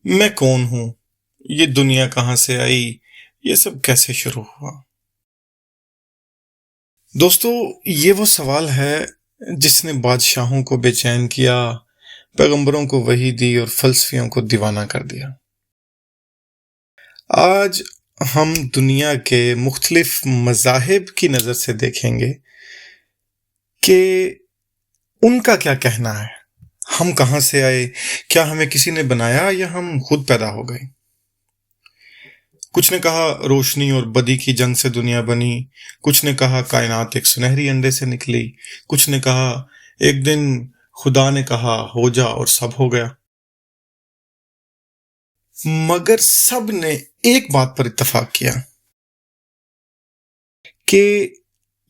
میں کون ہوں، یہ دنیا کہاں سے آئی، یہ سب کیسے شروع ہوا؟ دوستو، یہ وہ سوال ہے جس نے بادشاہوں کو بے چین کیا، پیغمبروں کو وحی دی اور فلسفیوں کو دیوانہ کر دیا۔ آج ہم دنیا کے مختلف مذاہب کی نظر سے دیکھیں گے کہ ان کا کیا کہنا ہے، ہم کہاں سے آئے، کیا ہمیں کسی نے بنایا یا ہم خود پیدا ہو گئے؟ کچھ نے کہا روشنی اور بدی کی جنگ سے دنیا بنی، کچھ نے کہا کائنات ایک سنہری انڈے سے نکلی، کچھ نے کہا ایک دن خدا نے کہا ہو جا اور سب ہو گیا۔ مگر سب نے ایک بات پر اتفاق کیا کہ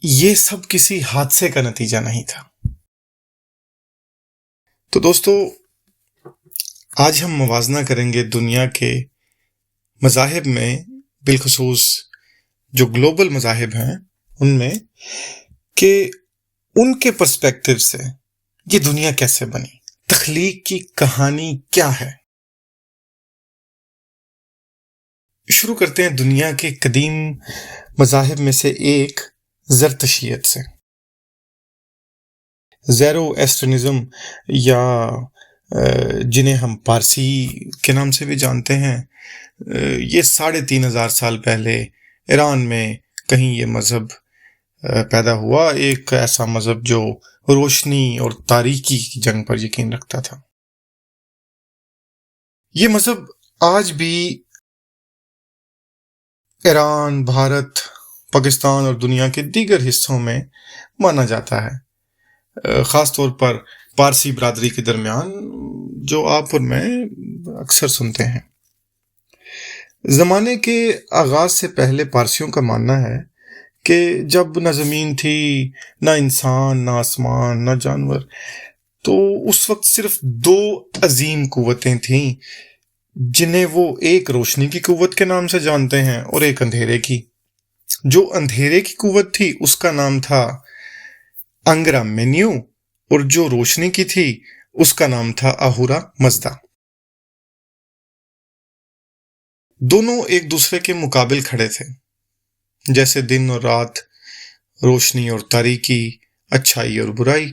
یہ سب کسی حادثے کا نتیجہ نہیں تھا۔ تو دوستو، آج ہم موازنہ کریں گے دنیا کے مذاہب میں، بالخصوص جو گلوبل مذاہب ہیں ان میں، کہ ان کے پرسپیکٹو سے یہ دنیا کیسے بنی، تخلیق کی کہانی کیا ہے۔ شروع کرتے ہیں دنیا کے قدیم مذاہب میں سے ایک زرتشیت سے۔ زیرو ایسٹرنزم یا جنہیں ہم پارسی کے نام سے بھی جانتے ہیں، یہ 3500 سال پہلے ایران میں کہیں یہ مذہب پیدا ہوا، ایک ایسا مذہب جو روشنی اور تاریکی کی جنگ پر یقین رکھتا تھا۔ یہ مذہب آج بھی ایران، بھارت، پاکستان اور دنیا کے دیگر حصوں میں مانا جاتا ہے، خاص طور پر پارسی برادری کے درمیان، جو آپ اور میں اکثر سنتے ہیں۔ زمانے کے آغاز سے پہلے پارسیوں کا ماننا ہے کہ جب نہ زمین تھی، نہ انسان، نہ آسمان، نہ جانور، تو اس وقت صرف 2 عظیم قوتیں تھیں جنہیں وہ ایک روشنی کی قوت کے نام سے جانتے ہیں اور ایک اندھیرے کی۔ جو اندھیرے کی قوت تھی اس کا نام تھا انگرا مینیو، اور جو روشنی کی تھی اس کا نام تھا اہورا مزدا۔ دونوں ایک دوسرے کے مقابل کھڑے تھے، جیسے دن اور رات، روشنی اور تاریکی، اچھائی اور برائی۔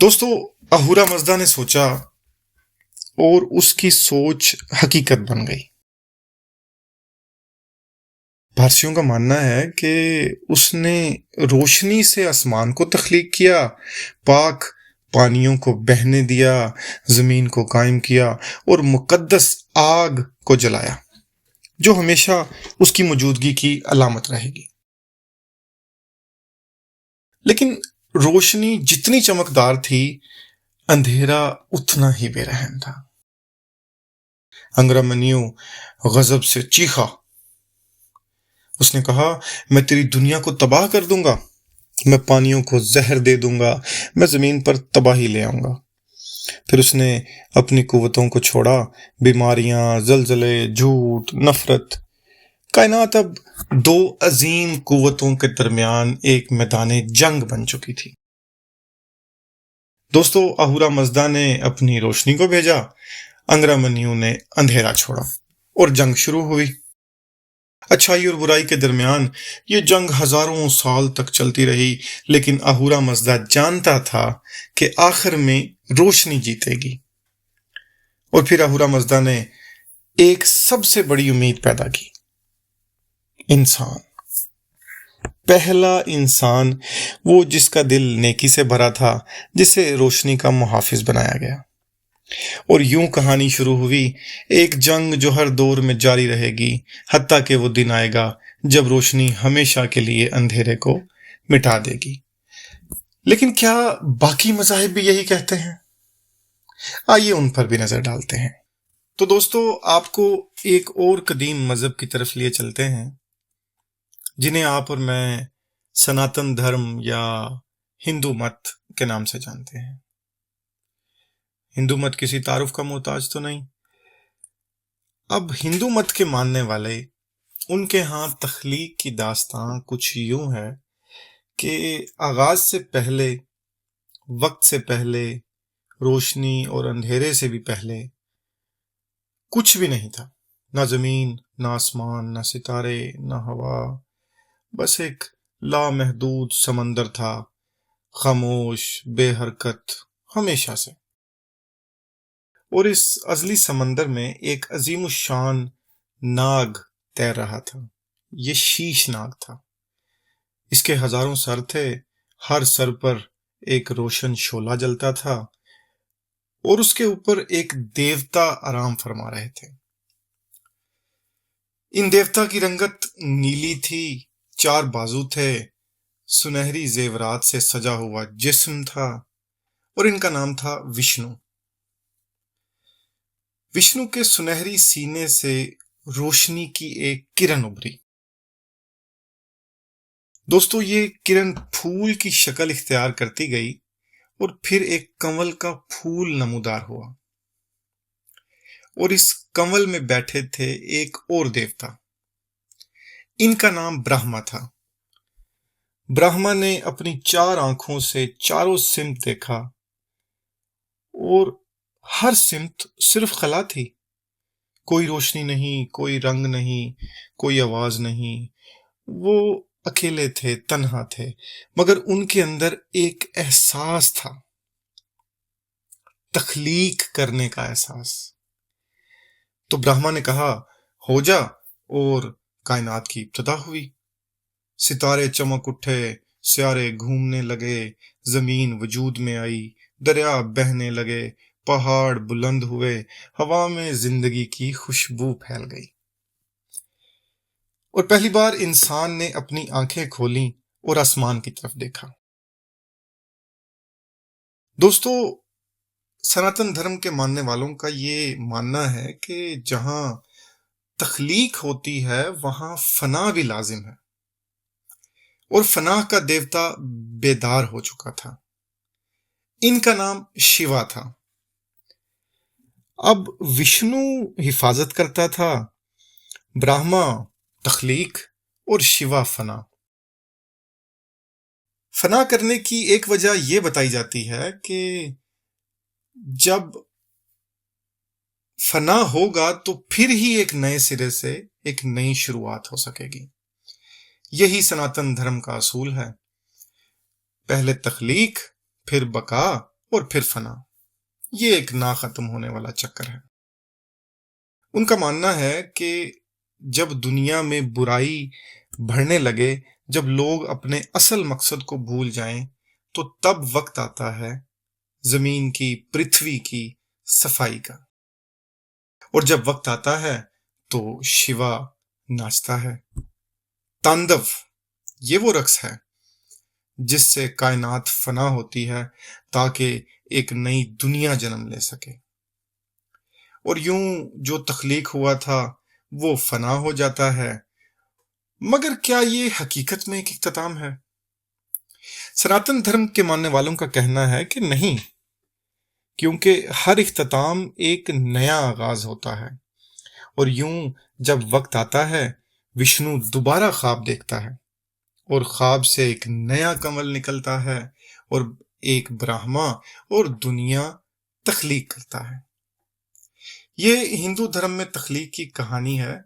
دوستو، اہورا مزدا نے سوچا اور اس کی سوچ حقیقت بن گئی۔ پارسیوں کا ماننا ہے کہ اس نے روشنی سے آسمان کو تخلیق کیا، پاک پانیوں کو بہنے دیا، زمین کو قائم کیا اور مقدس آگ کو جلایا، جو ہمیشہ اس کی موجودگی کی علامت رہے گی۔ لیکن روشنی جتنی چمکدار تھی، اندھیرا اتنا ہی بے رحم تھا۔ انگرا منیو غضب سے چیخا، اس نے کہا میں تیری دنیا کو تباہ کر دوں گا، میں پانیوں کو زہر دے دوں گا، میں زمین پر تباہی لے آؤں گا۔ پھر اس نے اپنی قوتوں کو چھوڑا، بیماریاں، زلزلے، جھوٹ، نفرت۔ کائنات اب 2 عظیم قوتوں کے درمیان ایک میدان جنگ بن چکی تھی۔ دوستو، اہورا مزدا نے اپنی روشنی کو بھیجا، انگرا منیو نے اندھیرا چھوڑا، اور جنگ شروع ہوئی۔ اچھائی اور برائی کے درمیان یہ جنگ ہزاروں سال تک چلتی رہی، لیکن اہورا مزدا جانتا تھا کہ آخر میں روشنی جیتے گی۔ اور پھر اہورا مزدا نے ایک سب سے بڑی امید پیدا کی، انسان۔ پہلا انسان، وہ جس کا دل نیکی سے بھرا تھا، جسے روشنی کا محافظ بنایا گیا۔ اور یوں کہانی شروع ہوئی، ایک جنگ جو ہر دور میں جاری رہے گی، حتیٰ کہ وہ دن آئے گا جب روشنی ہمیشہ کے لیے اندھیرے کو مٹا دے گی۔ لیکن کیا باقی مذاہب بھی یہی کہتے ہیں؟ آئیے ان پر بھی نظر ڈالتے ہیں۔ تو دوستو، آپ کو ایک اور قدیم مذہب کی طرف لیے چلتے ہیں، جنہیں آپ اور میں سناتن دھرم یا ہندو مت کے نام سے جانتے ہیں۔ ہندو مت کسی تعارف کا محتاج تو نہیں۔ اب ہندو مت کے ماننے والے، ان کے ہاں تخلیق کی داستان کچھ یوں ہے کہ آغاز سے پہلے، وقت سے پہلے، روشنی اور اندھیرے سے بھی پہلے کچھ بھی نہیں تھا، نہ زمین، نہ آسمان، نہ ستارے، نہ ہوا، بس ایک لامحدود سمندر تھا، خاموش، بے حرکت، ہمیشہ سے۔ اور اس ازلی سمندر میں ایک عظیم الشان ناگ تیر رہا تھا۔ یہ شیش ناگ تھا۔ اس کے ہزاروں سر تھے، ہر سر پر ایک روشن شعلہ جلتا تھا، اور اس کے اوپر ایک دیوتا آرام فرما رہے تھے۔ ان دیوتا کی رنگت نیلی تھی، 4 بازو تھے، سنہری زیورات سے سجا ہوا جسم تھا، اور ان کا نام تھا وشنو۔ وشنو کے سنہری سینے سے روشنی کی ایک کرن ابھری۔ دوستو، یہ کرن پھول کی شکل اختیار کرتی گئی اور پھر ایک کنول کا پھول نمودار ہوا، اور اس کنول میں بیٹھے تھے ایک اور دیوتا۔ ان کا نام برہما تھا۔ برہما نے اپنی 4 آنکھوں سے چاروں سمت دیکھا، اور ہر سمت صرف خلا تھی، کوئی روشنی نہیں، کوئی رنگ نہیں، کوئی آواز نہیں۔ وہ اکیلے تھے، تنہا تھے، مگر ان کے اندر ایک احساس تھا، تخلیق کرنے کا احساس۔ تو برہما نے کہا، ہو جا، اور کائنات کی ابتدا ہوئی۔ ستارے چمک اٹھے، سیارے گھومنے لگے، زمین وجود میں آئی، دریا بہنے لگے، پہاڑ بلند ہوئے، ہوا میں زندگی کی خوشبو پھیل گئی، اور پہلی بار انسان نے اپنی آنکھیں کھولیں اور آسمان کی طرف دیکھا۔ دوستو، سناتن دھرم کے ماننے والوں کا یہ ماننا ہے کہ جہاں تخلیق ہوتی ہے وہاں فنا بھی لازم ہے، اور فنا کا دیوتا بیدار ہو چکا تھا۔ ان کا نام شیوا تھا۔ اب وشنو حفاظت کرتا تھا، برہما تخلیق، اور شیوا فنا۔ فنا کرنے کی ایک وجہ یہ بتائی جاتی ہے کہ جب فنا ہوگا تو پھر ہی ایک نئے سرے سے ایک نئی شروعات ہو سکے گی۔ یہی سناتن دھرم کا اصول ہے، پہلے تخلیق، پھر بقا، اور پھر فنا۔ یہ ایک نہ ختم ہونے والا چکر ہے۔ ان کا ماننا ہے کہ جب دنیا میں برائی بڑھنے لگے، جب لوگ اپنے اصل مقصد کو بھول جائیں، تو تب وقت آتا ہے زمین کی، پرتھوی کی صفائی کا، اور جب وقت آتا ہے تو شیوا ناچتا ہے۔ تاندو، یہ وہ رقص ہے جس سے کائنات فنا ہوتی ہے تاکہ ایک نئی دنیا جنم لے سکے، اور یوں جو تخلیق ہوا تھا وہ فنا ہو جاتا ہے۔ مگر کیا یہ حقیقت میں ایک اختتام ہے؟ سناتن دھرم کے ماننے والوں کا کہنا ہے کہ نہیں، کیونکہ ہر اختتام ایک نیا آغاز ہوتا ہے، اور یوں جب وقت آتا ہے وشنو دوبارہ خواب دیکھتا ہے، اور خواب سے ایک نیا کنول نکلتا ہے، اور ایک برہما اور دنیا تخلیق کرتا ہے۔ یہ ہندو دھرم میں تخلیق کی کہانی ہے،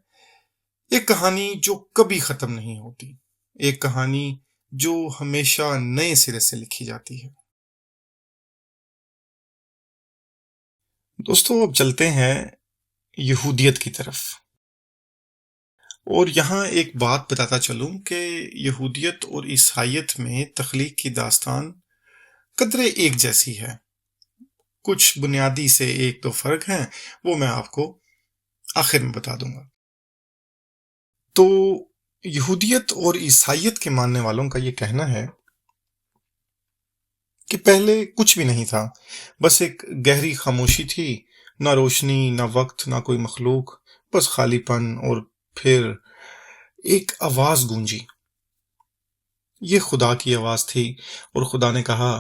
ایک کہانی جو کبھی ختم نہیں ہوتی، ایک کہانی جو ہمیشہ نئے سرے سے لکھی جاتی ہے۔ دوستو، اب چلتے ہیں یہودیت کی طرف، اور یہاں ایک بات بتاتا چلوں کہ یہودیت اور عیسائیت میں تخلیق کی داستان قدرے ایک جیسی ہے، کچھ بنیادی سے 1-2 فرق ہیں، وہ میں آپ کو آخر میں بتا دوں گا۔ تو یہودیت اور عیسائیت کے ماننے والوں کا یہ کہنا ہے کہ پہلے کچھ بھی نہیں تھا، بس ایک گہری خاموشی تھی، نہ روشنی، نہ وقت، نہ کوئی مخلوق، بس خالی پن، اور پھر ایک آواز گونجی۔ یہ خدا کی آواز تھی، اور خدا نے کہا،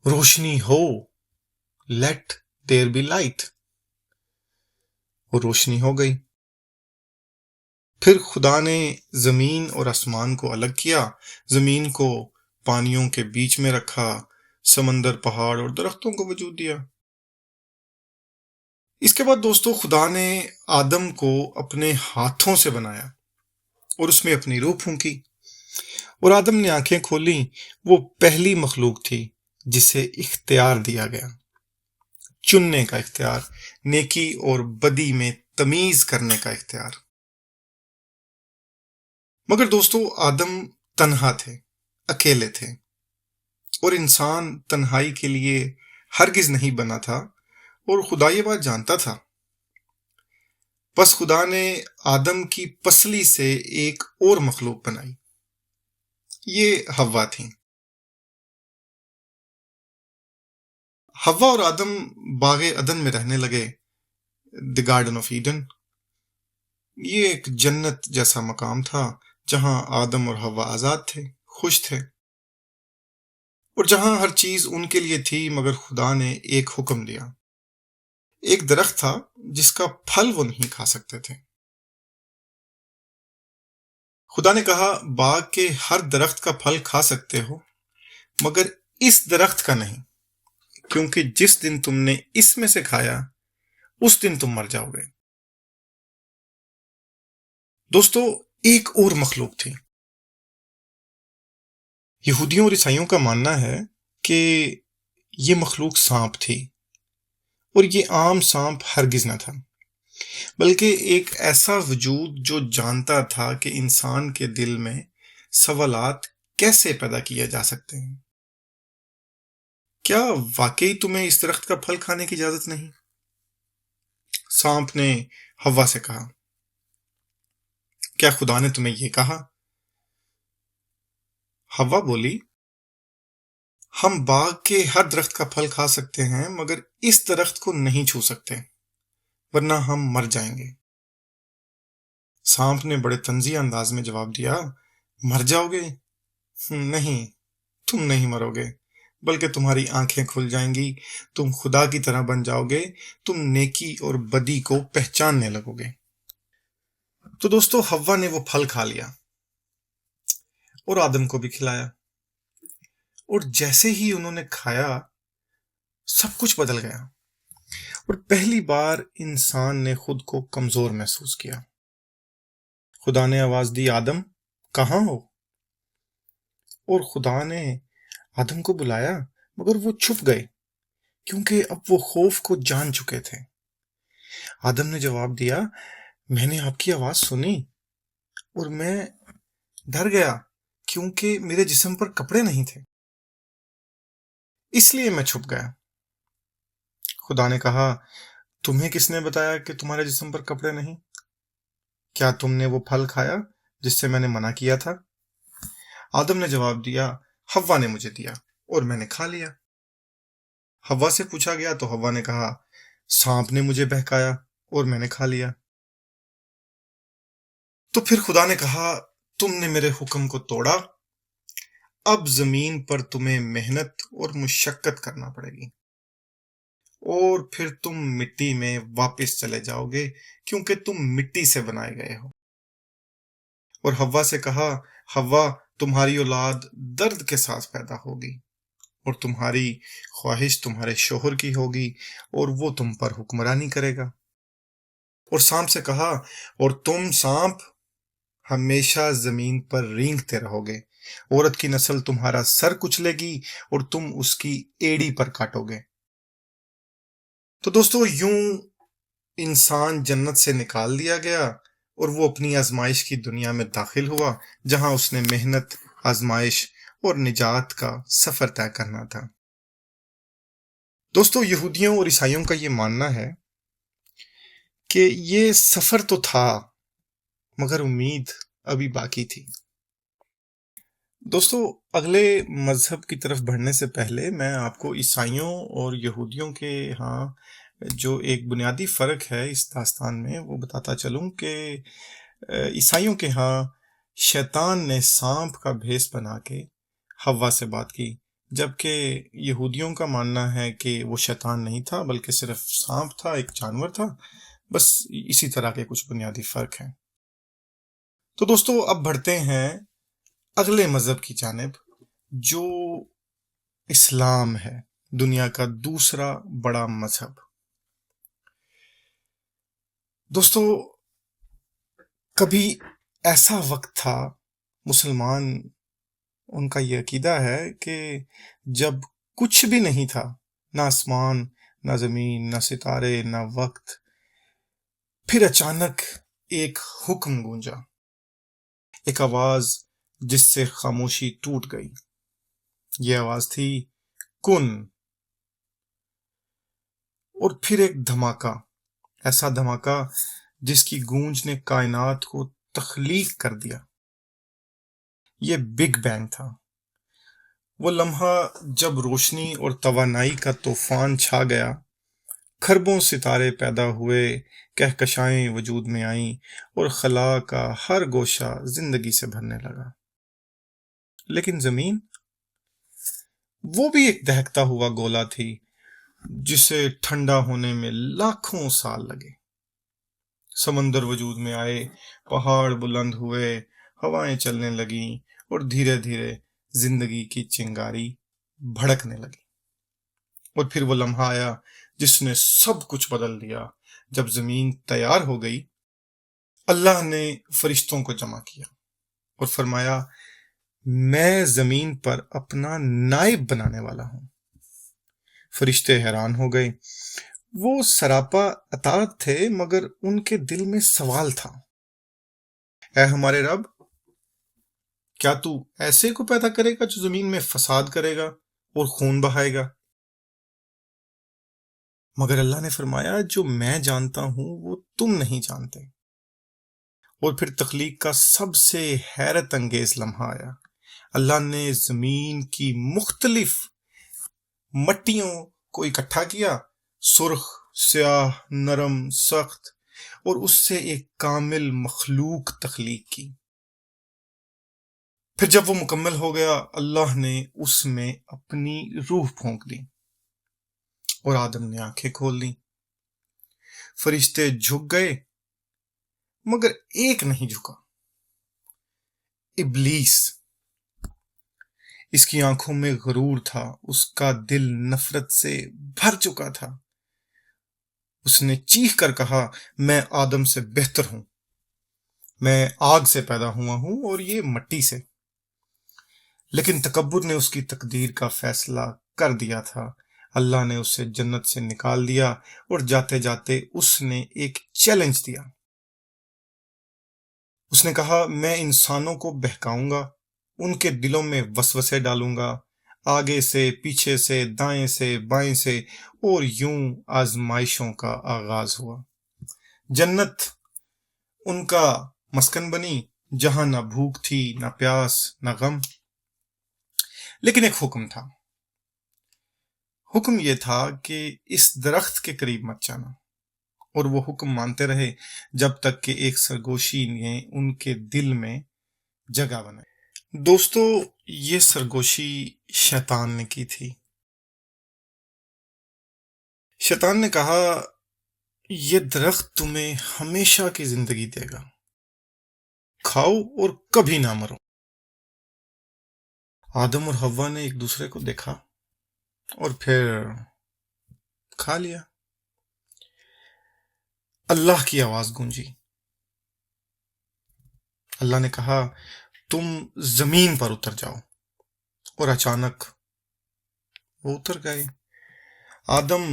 روشنی ہو، لیٹ دیر بی لائٹ، اور روشنی ہو گئی۔ پھر خدا نے زمین اور آسمان کو الگ کیا، زمین کو پانیوں کے بیچ میں رکھا، سمندر، پہاڑ اور درختوں کو وجود دیا۔ اس کے بعد دوستو خدا نے آدم کو اپنے ہاتھوں سے بنایا اور اس میں اپنی روح پھونکی اور آدم نے آنکھیں کھولیں۔ وہ پہلی مخلوق تھی جسے اختیار دیا گیا، چننے کا اختیار، نیکی اور بدی میں تمیز کرنے کا اختیار۔ مگر دوستو آدم تنہا تھے، اکیلے تھے، اور انسان تنہائی کے لیے ہرگز نہیں بنا تھا اور خدا یہ بات جانتا تھا۔ پس خدا نے آدم کی پسلی سے ایک اور مخلوق بنائی، یہ حوا تھیں۔ حوا اور آدم باغ عدن میں رہنے لگے، دی گارڈن آف ایڈن۔ یہ ایک جنت جیسا مقام تھا جہاں آدم اور حوا آزاد تھے، خوش تھے، اور جہاں ہر چیز ان کے لیے تھی، مگر خدا نے ایک حکم دیا۔ ایک درخت تھا جس کا پھل وہ نہیں کھا سکتے تھے۔ خدا نے کہا باغ کے ہر درخت کا پھل کھا سکتے ہو، مگر اس درخت کا نہیں، کیونکہ جس دن تم نے اس میں سے کھایا اس دن تم مر جاؤ گے۔ دوستو ایک اور مخلوق تھی۔ یہودیوں اور عیسائیوں کا ماننا ہے کہ یہ مخلوق سانپ تھی، اور یہ عام سانپ ہرگز نہ تھا، بلکہ ایک ایسا وجود جو جانتا تھا کہ انسان کے دل میں سوالات کیسے پیدا کیے جا سکتے ہیں۔ کیا واقعی تمہیں اس درخت کا پھل کھانے کی اجازت نہیں؟ سانپ نے حوا سے کہا، کیا خدا نے تمہیں یہ کہا؟ حوا بولی، ہم باغ کے ہر درخت کا پھل کھا سکتے ہیں، مگر اس درخت کو نہیں چھو سکتے، ورنہ ہم مر جائیں گے۔ سانپ نے بڑے طنزیہ انداز میں جواب دیا، مر جاؤ گے؟ نہیں، تم نہیں مرو گے، بلکہ تمہاری آنکھیں کھل جائیں گی، تم خدا کی طرح بن جاؤ گے، تم نیکی اور بدی کو پہچاننے لگو گے۔ تو دوستو حوا نے وہ پھل کھا لیا اور آدم کو بھی کھلایا، اور جیسے ہی انہوں نے کھایا سب کچھ بدل گیا، اور پہلی بار انسان نے خود کو کمزور محسوس کیا۔ خدا نے آواز دی، آدم کہاں ہو؟ اور خدا نے آدم کو بلایا، مگر وہ چھپ گئے کیونکہ اب وہ خوف کو جان چکے تھے۔ آدم نے جواب دیا، میں نے آپ کی آواز سنی اور میں ڈر گیا کیونکہ میرے جسم پر کپڑے نہیں تھے، اس لیے میں چھپ گیا۔ خدا نے کہا، تمہیں کس نے بتایا کہ تمہارے جسم پر کپڑے نہیں؟ کیا تم نے وہ پھل کھایا جس سے میں نے منع کیا تھا؟ آدم نے جواب دیا، حوا نے مجھے دیا اور میں نے کھا لیا۔ حوا سے پوچھا گیا تو حوا نے کہا، سانپ نے مجھے بہکایا اور میں نے کھا لیا۔ تو پھر خدا نے کہا، تم نے میرے حکم کو توڑا، اب زمین پر تمہیں محنت اور مشقت کرنا پڑے گی، اور پھر تم مٹی میں واپس چلے جاؤ گے کیونکہ تم مٹی سے بنائے گئے ہو۔ اور حوا سے کہا، حوا تمہاری اولاد درد کے ساتھ پیدا ہوگی، اور تمہاری خواہش تمہارے شوہر کی ہوگی اور وہ تم پر حکمرانی کرے گا۔ اور سانپ سے کہا، اور تم سانپ ہمیشہ زمین پر رینگتے رہو گے، عورت کی نسل تمہارا سر کچلے گی اور تم اس کی ایڑی پر کاٹو گے۔ تو دوستو یوں انسان جنت سے نکال دیا گیا اور وہ اپنی آزمائش کی دنیا میں داخل ہوا، جہاں اس نے محنت، آزمائش اور نجات کا سفر طے کرنا تھا۔ دوستو یہودیوں اور عیسائیوں کا یہ ماننا ہے کہ یہ سفر تو تھا مگر امید ابھی باقی تھی۔ دوستو اگلے مذہب کی طرف بڑھنے سے پہلے میں آپ کو عیسائیوں اور یہودیوں کے ہاں جو ایک بنیادی فرق ہے اس داستان میں وہ بتاتا چلوں کہ عیسائیوں کے ہاں شیطان نے سانپ کا بھیس بنا کے حوا سے بات کی، جبکہ یہودیوں کا ماننا ہے کہ وہ شیطان نہیں تھا بلکہ صرف سانپ تھا، ایک جانور تھا۔ بس اسی طرح کے کچھ بنیادی فرق ہیں۔ تو دوستو اب بڑھتے ہیں اگلے مذہب کی جانب جو اسلام ہے، دنیا کا دوسرا بڑا مذہب۔ دوستو، کبھی ایسا وقت تھا، مسلمان ان کا یہ عقیدہ ہے کہ جب کچھ بھی نہیں تھا، نہ آسمان، نہ زمین، نہ ستارے، نہ وقت، پھر اچانک ایک حکم گونجا، ایک آواز جس سے خاموشی ٹوٹ گئی۔ یہ آواز تھی کن، اور پھر ایک دھماکہ، ایسا دھماکہ جس کی گونج نے کائنات کو تخلیق کر دیا۔ یہ بگ بینگ تھا، وہ لمحہ جب روشنی اور توانائی کا طوفان چھا گیا، کھربوں ستارے پیدا ہوئے، کہکشائیں وجود میں آئیں، اور خلا کا ہر گوشہ زندگی سے بھرنے لگا۔ لیکن زمین، وہ بھی ایک دہکتا ہوا گولا تھی جسے ٹھنڈا ہونے میں لاکھوں سال لگے۔ سمندر وجود میں آئے، پہاڑ بلند ہوئے، ہوائیں چلنے لگیں، اور دھیرے دھیرے زندگی کی چنگاری بھڑکنے لگی۔ اور پھر وہ لمحہ آیا جس نے سب کچھ بدل دیا۔ جب زمین تیار ہو گئی، اللہ نے فرشتوں کو جمع کیا اور فرمایا، میں زمین پر اپنا نائب بنانے والا ہوں۔ فرشتے حیران ہو گئے، وہ سراپا اطاعت تھے، مگر ان کے دل میں سوال تھا، اے ہمارے رب، کیا تو ایسے کو پیدا کرے گا جو زمین میں فساد کرے گا اور خون بہائے گا؟ مگر اللہ نے فرمایا، جو میں جانتا ہوں وہ تم نہیں جانتے۔ اور پھر تخلیق کا سب سے حیرت انگیز لمحہ آیا۔ اللہ نے زمین کی مختلف مٹیوں کو اکٹھا کیا، سرخ، سیاہ، نرم، سخت، اور اس سے ایک کامل مخلوق تخلیق کی۔ پھر جب وہ مکمل ہو گیا، اللہ نے اس میں اپنی روح پھونک دی اور آدم نے آنکھیں کھول دیں۔ فرشتے جھک گئے، مگر ایک نہیں جھکا، ابلیس۔ اس کی آنکھوں میں غرور تھا، اس کا دل نفرت سے بھر چکا تھا۔ اس نے چیخ کر کہا، میں آدم سے بہتر ہوں، میں آگ سے پیدا ہوا ہوں اور یہ مٹی سے۔ لیکن تکبر نے اس کی تقدیر کا فیصلہ کر دیا تھا۔ اللہ نے اسے جنت سے نکال دیا اور جاتے جاتے اس نے ایک چیلنج دیا۔ اس نے کہا، میں انسانوں کو بہکاؤں گا، ان کے دلوں میں وسوسے ڈالوں گا، آگے سے، پیچھے سے، دائیں سے، بائیں سے، اور یوں آزمائشوں کا آغاز ہوا۔ جنت ان کا مسکن بنی، جہاں نہ بھوک تھی، نہ پیاس، نہ غم۔ لیکن ایک حکم تھا۔ حکم یہ تھا کہ اس درخت کے قریب مت جانا، اور وہ حکم مانتے رہے جب تک کہ ایک سرگوشی نے ان کے دل میں جگہ بنائی۔ دوستو، یہ سرگوشی شیطان نے کی تھی۔ شیطان نے کہا، یہ درخت تمہیں ہمیشہ کی زندگی دے گا، کھاؤ اور کبھی نہ مرو۔ آدم اور حوا نے ایک دوسرے کو دیکھا اور پھر کھا لیا۔ اللہ کی آواز گونجی۔ اللہ نے کہا، تم زمین پر اتر جاؤ، اور اچانک وہ اتر گئے۔ آدم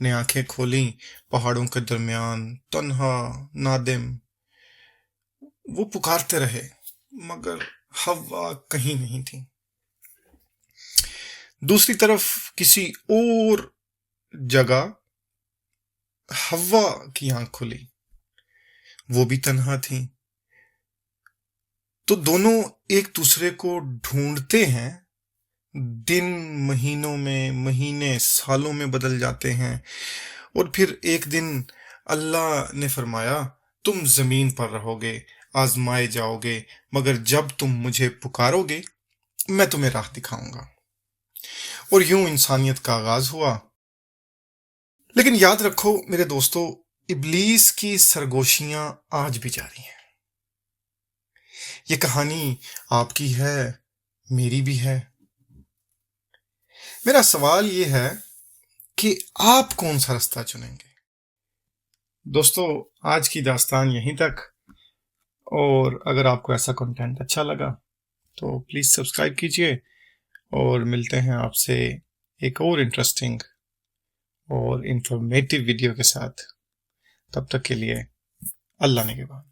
نے آنکھیں کھولیں، پہاڑوں کے درمیان تنہا، نادم۔ وہ پکارتے رہے، مگر حوا کہیں نہیں تھی۔ دوسری طرف کسی اور جگہ حوا کی آنکھ کھلی، وہ بھی تنہا تھی۔ تو دونوں ایک دوسرے کو ڈھونڈتے ہیں۔ دن مہینوں میں، مہینے سالوں میں بدل جاتے ہیں، اور پھر ایک دن اللہ نے فرمایا، تم زمین پر رہو گے، آزمائے جاؤ گے، مگر جب تم مجھے پکارو گے، میں تمہیں راہ دکھاؤں گا۔ اور یوں انسانیت کا آغاز ہوا۔ لیکن یاد رکھو میرے دوستو، ابلیس کی سرگوشیاں آج بھی جاری ہیں۔ یہ کہانی آپ کی ہے، میری بھی ہے۔ میرا سوال یہ ہے کہ آپ کون سا رستہ چنیں گے؟ دوستو آج کی داستان یہیں تک، اور اگر آپ کو ایسا کنٹینٹ اچھا لگا تو پلیز سبسکرائب کیجئے، اور ملتے ہیں آپ سے ایک اور انٹرسٹنگ اور انفارمیٹیو ویڈیو کے ساتھ. تب تک کے لیے اللہ نگہبان.